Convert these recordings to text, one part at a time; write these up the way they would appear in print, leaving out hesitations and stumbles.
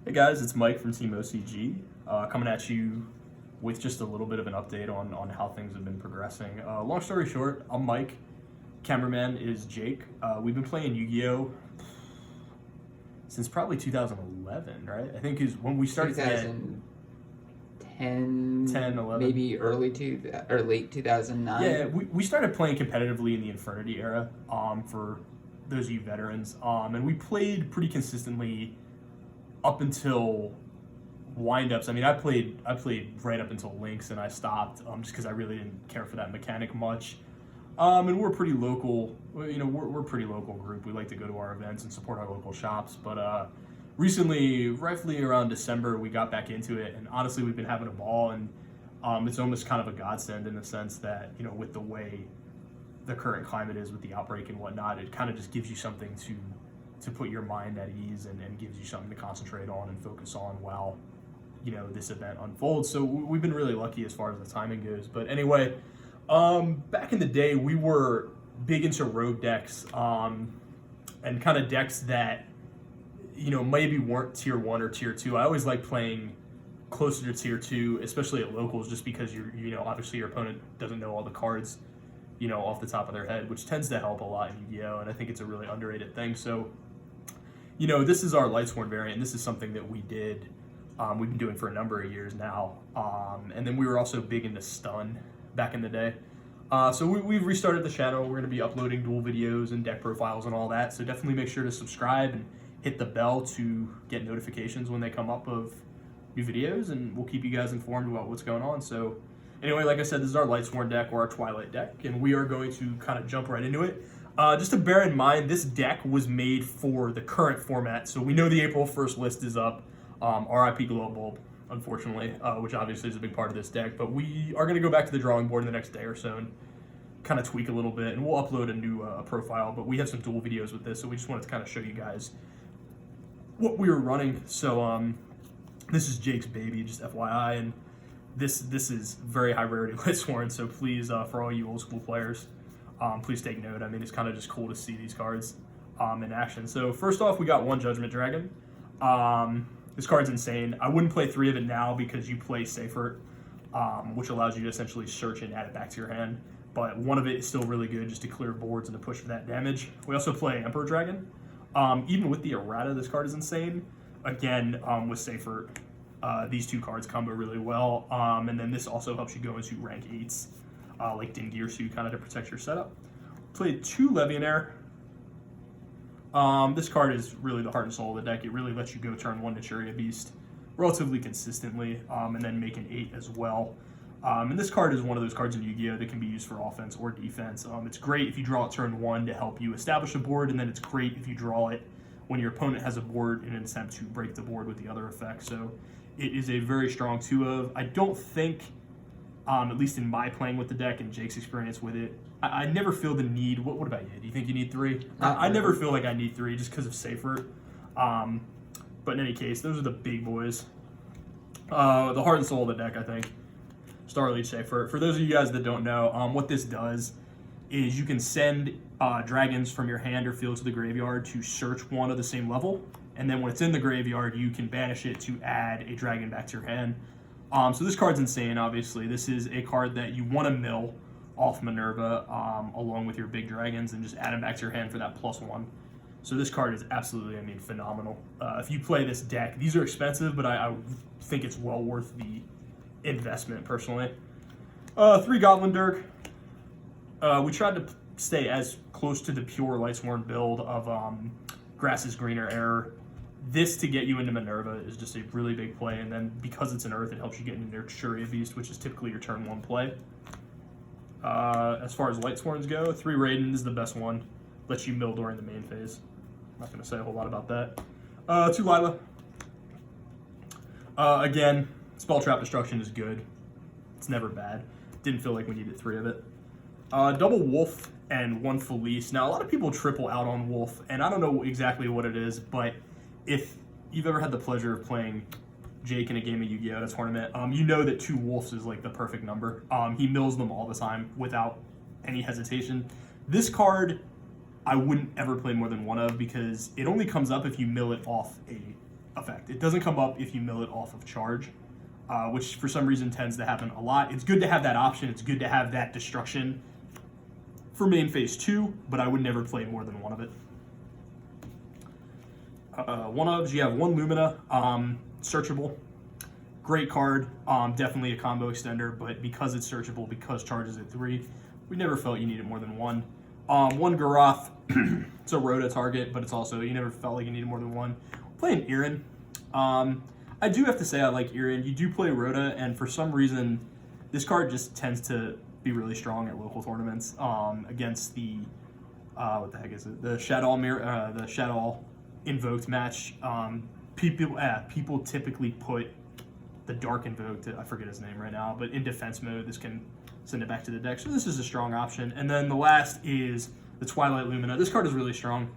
Hey guys, it's Mike from Team OCG, coming at you with just a little bit of an update on how things have been progressing. Long story short, I'm Mike, cameraman is Jake. We've been playing Yu-Gi-Oh! Since probably 2011, right? I think is when we started to get 10, 11. maybe late 2009. Yeah, we started playing competitively in the Infernity era, for those of you veterans, and we played pretty consistently up until windups. I mean, I played right up until Lynx, and I stopped just because I really didn't care for that mechanic much. And we're a pretty local, we're a pretty local group. We like to go to our events and support our local shops. But recently, roughly around December, we got back into it, and honestly, we've been having a ball. And it's almost kind of a godsend in the sense that with the way the current climate is with the outbreak and whatnot, it kind of just gives you something to put your mind at ease and gives you something to concentrate on and focus on while this event unfolds. So we've been really lucky as far as the timing goes. But anyway, back in the day, we were big into rogue decks, and kind of decks that maybe weren't tier 1 or tier 2. I always like playing closer to tier 2, especially at locals, just because obviously your opponent doesn't know all the cards off the top of their head, which tends to help a lot in Yu-Gi-Oh! And I think it's a really underrated thing. So this is our LightSworn variant. This is something that we did, we've been doing for a number of years now. And then we were also big into stun back in the day. So we've restarted the channel. We're going to be uploading duel videos and deck profiles and all that. So definitely make sure to subscribe and hit the bell to get notifications when they come up of new videos, and we'll keep you guys informed about what's going on. So anyway, like I said, this is our LightSworn deck, or our Twilight deck, and we are going to kind of jump right into it. Just to bear in mind, this deck was made for the current format, so we know the April 1st list is up, RIP Glow Bulb, unfortunately, which obviously is a big part of this deck, but we are going to go back to the drawing board in the next day or so and kind of tweak a little bit, and we'll upload a new profile, but we have some dual videos with this, so we just wanted to kind of show you guys what we were running. So this is Jake's baby, just FYI, and this is very high rarity LightSworn, so please, for all you old school players, please take note. I mean, it's kind of just cool to see these cards in action. So first off, we got one Judgment Dragon. This card's insane. I wouldn't play 3 of it now because you play Safer, which allows you to essentially search and add it back to your hand. But one of it is still really good just to clear boards and to push for that damage. We also play Emperor Dragon. Even with the errata, this card is insane. Again, with Safer, these two cards combo really well. And then this also helps you go into rank 8s, like Dingirsu, kind of to protect your setup. Played 2 Legionnaire. This card is really the heart and soul of the deck. It really lets you go turn 1 to Chariot Beast relatively consistently, and then make an 8 as well. And this card is one of those cards in Yu-Gi-Oh! That can be used for offense or defense. It's great if you draw it turn 1 to help you establish a board, and then it's great if you draw it when your opponent has a board in an attempt to break the board with the other effects. So it is a very strong 2-of. I don't think, at least in my playing with the deck and Jake's experience with it, I never feel the need. What about you? Do you think you need 3? I never feel like I need 3 just because of Safer. But in any case, those are the big boys. The heart and soul of the deck, I think. Starleech Safer. For those of you guys that don't know, what this does is you can send dragons from your hand or field to the graveyard to search one of the same level, and then when it's in the graveyard, you can banish it to add a dragon back to your hand. So this card's insane, obviously. This is a card that you want to mill off Minerva along with your big dragons and just add them back to your hand for that +1. So this card is absolutely, phenomenal. If you play this deck, these are expensive, but I think it's well worth the investment, personally. 3 Goblin Dirk. We tried to stay as close to the pure LightSworn build of Grass is Greener Error. This to get you into Minerva is just a really big play, and then because it's an Earth, it helps you get into Chariot Beast, which is typically your turn 1 play. As far as LightSworns go, 3 Raiden is the best one. Lets you mill during the main phase. I'm not going to say a whole lot about that. 2 Lila. Again, Spell Trap Destruction is good. It's never bad. Didn't feel like we needed 3 of it. Double Wolf and 1 Felice. Now, a lot of people triple out on Wolf, and I don't know exactly what it is, but if you've ever had the pleasure of playing Jake in a game of Yu-Gi-Oh! At a tournament, you know that 2 Wolves is like the perfect number. He mills them all the time without any hesitation. This card, I wouldn't ever play more than 1 of because it only comes up if you mill it off effect. It doesn't come up if you mill it off of charge, which for some reason tends to happen a lot. It's good to have that option. It's good to have that destruction for main phase 2, but I would never play more than one of it. You have one Lumina, searchable. Great card, definitely a combo extender, but because it's searchable, because charges at 3, we never felt you needed more than one. One Garoth, it's a Rhoda target, but it's also, you never felt like you needed more than one. Playing Irin. I do have to say I like Irin. You do play Rhoda, and for some reason, this card just tends to be really strong at local tournaments against the, what the heck is it? The Shadow Invoked match. People typically put the Dark Invoked, I forget his name right now, but in defense mode, this can send it back to the deck. So this is a strong option. And then the last is the Twilight Lumina. This card is really strong.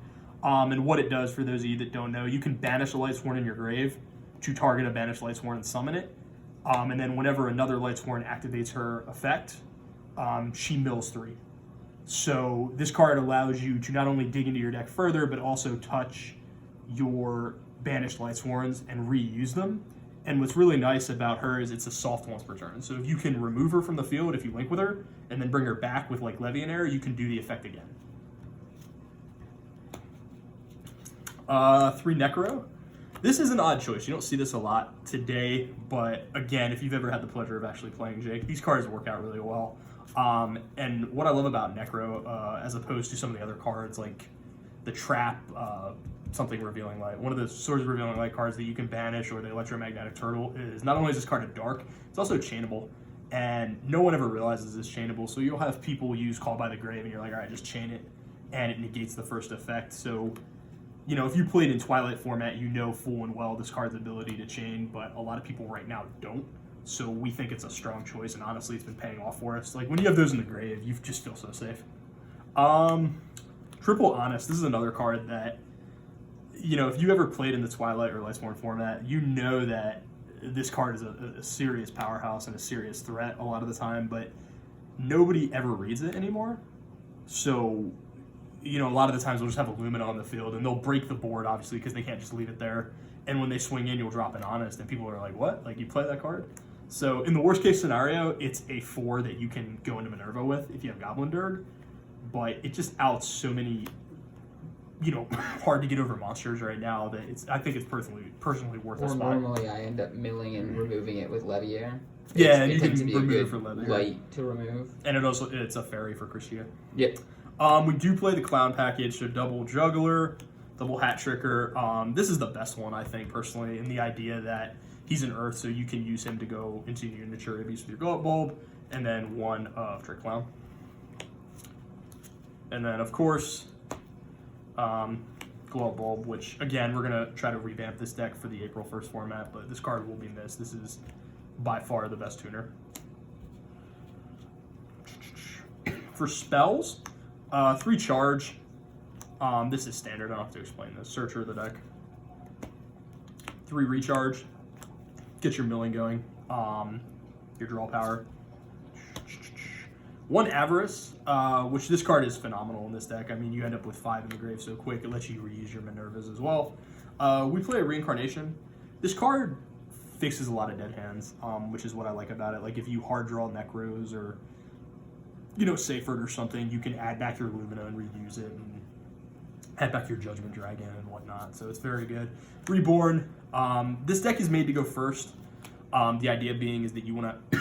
And what it does, for those of you that don't know, you can banish a LightSworn in your grave to target a banished LightSworn and summon it. And then whenever another LightSworn activates her effect, she mills 3. So this card allows you to not only dig into your deck further, but also touch your banished LightSworns and reuse them. And what's really nice about her is it's a soft once per turn. So if you can remove her from the field, if you link with her, and then bring her back with like Legionnaire, you can do the effect again. 3 Necro. This is an odd choice. You don't see this a lot today, but again, if you've ever had the pleasure of actually playing Jake, these cards work out really well. And what I love about Necro, as opposed to some of the other cards like the Trap, something Revealing Light. One of the Swords of Revealing Light cards that you can banish, or the Electromagnetic Turtle, is not only is this card a dark, it's also chainable. And no one ever realizes it's chainable, so you'll have people use Call by the Grave, and you're like, all right, just chain it, and it negates the first effect. So, you know, if you played in Twilight format, you know full and well this card's ability to chain, but a lot of people right now don't. So we think it's a strong choice, and honestly, it's been paying off for us. Like, when you have those in the grave, you just feel so safe. Triple Honest, this is another card that, you know, if you ever played in the Twilight or LightSworn format, you know that this card is a serious powerhouse and a serious threat a lot of the time, but nobody ever reads it anymore. So, you know, a lot of the times we'll just have a Lumina on the field, and they'll break the board, obviously, because they can't just leave it there. And when they swing in, you'll drop an Honest, and people are like, what? Like, you play that card? So in the worst case scenario, it's a 4 that you can go into Minerva with if you have Goblin Dirge, but it just outs so many, you know, hard to get over monsters right now that I think it's personally worth a Or spot. normally I end up milling and removing it with Leviair. Yeah, and it you can tends to be remove a it for good Leviair. light to remove. And it's a fairy for Christia. Yep. We do play the Clown package, so double Juggler, double Hat Tricker. This is the best one, I think, personally, in the idea that he's an Earth, so you can use him to go into your Naturia Beast with your Go-Up Bulb, and then 1 of Trick Clown. And then, of course, Glow Bulb, which, again, we're going to try to revamp this deck for the April 1st format, but this card will be missed. This is by far the best tuner. For spells, 3 charge. This is standard. I don't have to explain this. Searcher of the deck. 3 recharge. Get your milling going. Your draw power. 1 Avarice, which this card is phenomenal in this deck. I mean, you end up with 5 in the grave so quick. It lets you reuse your Minervas as well. We play a Reincarnation. This card fixes a lot of dead hands, which is what I like about it. Like, if you hard draw Necros or, you know, Seyfert or something, you can add back your Lumina and reuse it, and add back your Judgment Dragon and whatnot. So it's very good. Reborn. This deck is made to go first. The idea being is that you want to,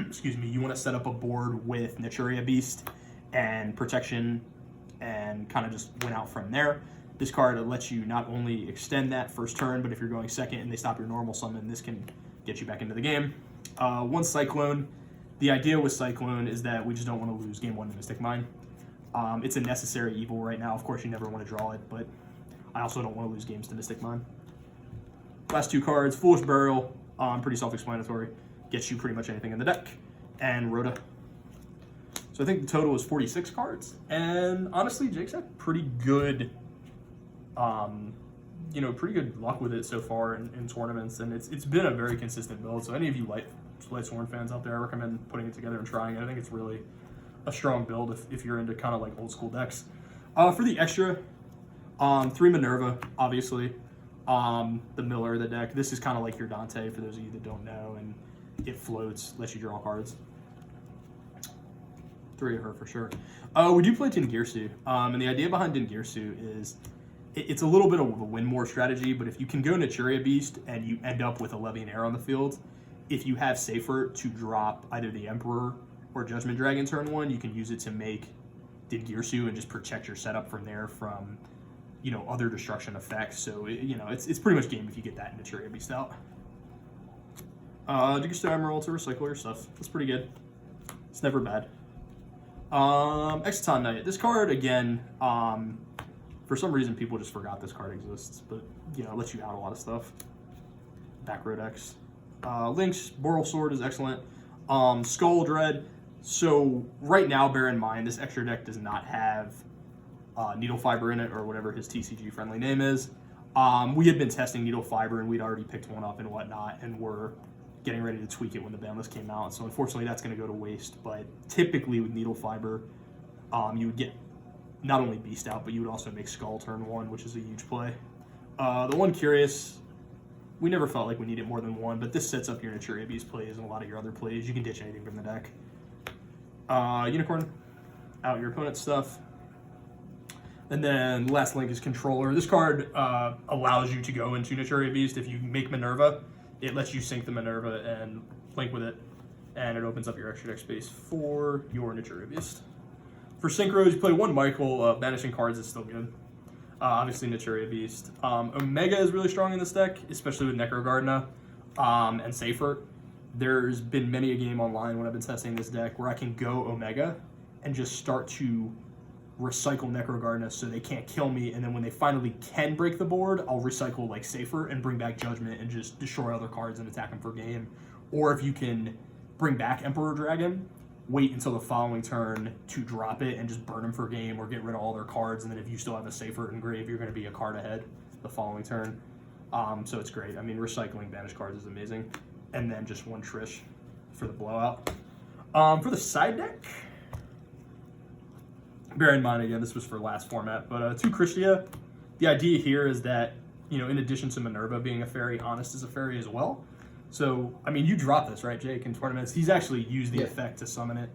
excuse me, you want to set up a board with Naturia Beast and Protection, and kind of just win out from there. This card lets you not only extend that first turn, but if you're going second and they stop your normal summon, this can get you back into the game. 1 Cyclone. The idea with Cyclone is that we just don't want to lose game 1 to Mystic Mine. It's a necessary evil right now. Of course, you never want to draw it, but I also don't want to lose games to Mystic Mine. Last 2 cards, Foolish Burial, pretty self-explanatory. Gets you pretty much anything in the deck. And Rhoda. So I think the total is 46 cards. And honestly, Jake's had pretty good, you know, pretty good luck with it so far in tournaments. And it's been a very consistent build. So any of you LightSworn fans out there, I recommend putting it together and trying it. I think it's really a strong build if you're into kind of like old school decks. For the extra, 3 Minerva, obviously. the Miller of the deck. This is kind of like your Dante, for those of you that don't know, and it floats, lets you draw cards. 3 of her for sure. We do play Dingirsu, and the idea behind Dingirsu is it's a little bit of a win more strategy, but if you can go Naturia Beast and you end up with a Legionnaire on the field, if you have Safer to drop either the Emperor or Judgment Dragon turn 1, you can use it to make Dingirsu and just protect your setup from there from, you know, other destruction effects. So, you know, it's pretty much game if you get that Naturia Beast out. Dingirsu Emerald to recycle your stuff. That's pretty good. It's never bad. Exciton Knight. This card, again, for some reason people just forgot this card exists, but, you know, it lets you out a lot of stuff. Back row decks. Lynx, Boral Sword is excellent. Skull Dread. So right now, bear in mind, this extra deck does not have Needle Fiber in it, or whatever his TCG friendly name is. We had been testing Needle Fiber, and we'd already picked one up and whatnot, and we're getting ready to tweak it when the Banlist came out. So unfortunately, that's going to go to waste. But typically with Needle Fiber, you would get not only Beast out, but you would also make Skull turn 1, which is a huge play. The one Curious, we never felt like we needed more than one, but this sets up your Naturia Beast plays and a lot of your other plays. You can ditch anything from the deck. Unicorn, out your opponent's stuff. And then the last link is Controller. This card allows you to go into Naturia Beast. If you make Minerva, it lets you sync the Minerva and link with it, and it opens up your extra deck space for your Naturia Beast. For Synchros, you play 1 Michael. Banishing cards is still good. Obviously, Naturia Beast. Omega is really strong in this deck, especially with Necrogardener and Safer. There's been many a game online when I've been testing this deck where I can go Omega and just start to recycle Necrogardener so they can't kill me, and then when they finally can break the board, I'll recycle like Safer and bring back Judgment and just destroy other cards and attack them for game. Or if you can bring back Emperor Dragon, wait until the following turn to drop it and just burn them for game, or get rid of all their cards, and then if you still have a Safer engrave, you're going to be a card ahead the following turn. So it's great. I mean, recycling banished cards is amazing. And then just 1 Trish for the blowout. For the side deck, bear in mind, again, this was for last format, but 2 Christia. The idea here is that, you know, in addition to Minerva being a fairy, Honest is a fairy as well. So, I mean, you drop this, right, Jake, in tournaments. He's actually used the effect to summon it.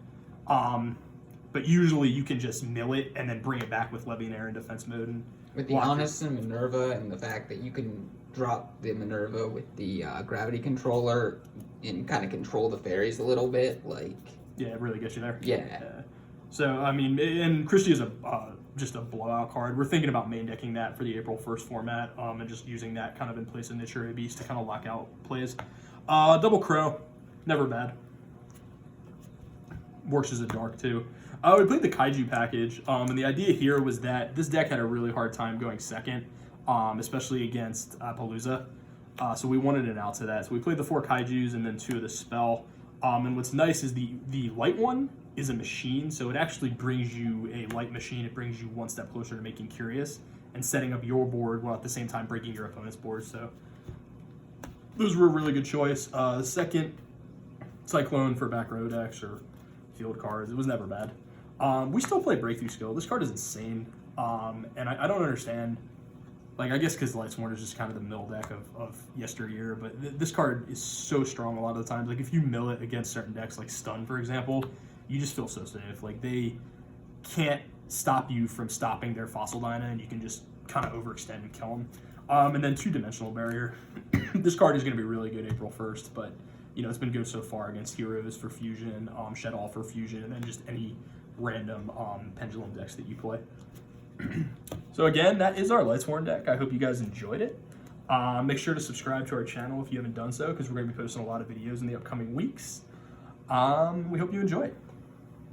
But usually you can just mill it and then bring it back with Legionnaire in defense mode. And with the Honest and Minerva, and the fact that you can drop the Minerva with the Gravity Controller and kind of control the fairies a little bit, like... Yeah, it really gets you there. Yeah. So, I mean, and Christie is just a blowout card. We're thinking about main decking that for the April 1st format, and just using that kind of in place of Naturia Beast to kind of lock out plays. Double Crow, never bad. Works as a dark, too. We played the Kaiju package, and the idea here was that this deck had a really hard time going second, especially against Palooza. So we wanted an out to that. So we played the 4 Kaijus and then 2 of the spell. And what's nice is the light one is a machine, so it actually brings you a light machine. It brings you 1 step closer to making Curious and setting up your board while at the same time breaking your opponent's board. So those were a really good choice. The second, Cyclone for back row decks or field cards. It was never bad. We still play Breakthrough Skill. This card is insane, and I don't understand. Like, I guess because LightSworn is just kind of the mill deck of yesteryear, but this card is so strong a lot of the times. Like, if you mill it against certain decks, like Stun, for example, you just feel so safe. Like, they can't stop you from stopping their Fossil Dyna, and you can just kind of overextend and kill them. And then 2-Dimensional Barrier. This card is going to be really good April 1st, but, you know, it's been good so far against Heroes for Fusion, Shed All for Fusion, and then just any random Pendulum decks that you play. So again, that is our LightSworn deck. I hope you guys enjoyed it. Make sure to subscribe to our channel if you haven't done so, because we're going to be posting a lot of videos in the upcoming weeks. We hope you enjoy it.